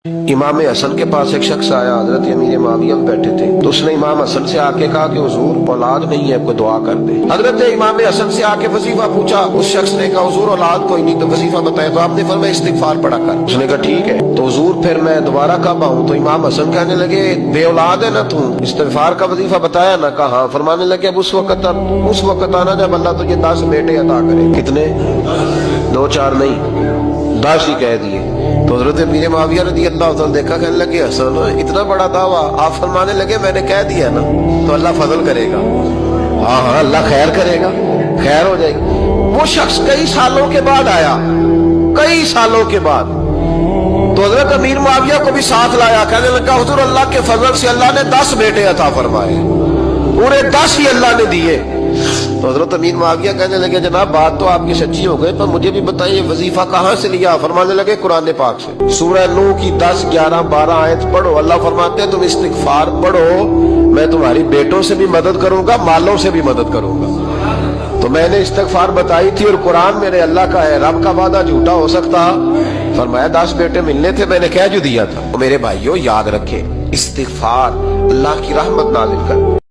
इमाम हसन के पास एक शख्स आया, हजरत अमीर माविया में बैठे थे, तो उसने इमाम हसन से आके कहा कि हुजूर औलाद नहीं है, कोई दुआ कर दे। हजरत इमाम हसन से आके वजीफा पूछा, उस शख्स ने कहा हुजूर औलाद कोई नहीं, तो वजीफा बताया। तो आपने फरमाया इस्तिगफार पढ़ा कर। उसने कहा ठीक है। तो हुजूर फिर मैं दोबारा कब आऊँ? तो इमाम हसन कहने लगे बे औलाद है ना तू, इस्तिगफार का वजीफा बताया ना? कहा हाँ। फरमाने लगे अब उस वक्त आना जब अल्लाह तुझे 10 बेटे अता करे। कितने? 2-4 नहीं, 10 ही कह दिए। तो हजरत अमीर माविया रज़ी अल्लाह तआला देखा, कहने लगे हसन इतना बड़ा दावा। आप फरमाने लगे मैंने कह दिया ना, तो अल्लाह फजल करेगा। हाँ हाँ, अल्लाह खैर करेगा, खैर हो जाएगी। वो शख्स कई सालों के बाद आया, कई सालों के बाद। तो हजरत अमीर माविया को भी साथ लाया, कहने लगा हुजूर अल्लाह के फजल से अल्लाह ने 10 बेटे अता फरमाए, पूरे 10 ही अल्लाह ने दिए। तो हजरत अमीर माविया कहने लगे जनाब बात तो आपकी सच्ची हो गई, पर मुझे भी बताइए वजीफा कहाँ से लिया? फरमाने लगे कुरान पाक से, सूरह नूह की 10, 11, 12 आयत पढ़ो। अल्लाह फरमाते हैं तुम इस्तिगफार पढ़ो, मैं तुम्हारी बेटों से भी मदद करूंगा, मालों से भी मदद करूंगा। तो मैंने इस्तिगफार बताई थी और कुरान मेरे अल्लाह का है, रब का वादा झूठा हो सकता? फरमाया 10 बेटे मिलने थे, मैंने कह जो दिया था। तो मेरे भाइयों याद रखे, इस्तिगफार अल्लाह की रहमत नाज़िल कर।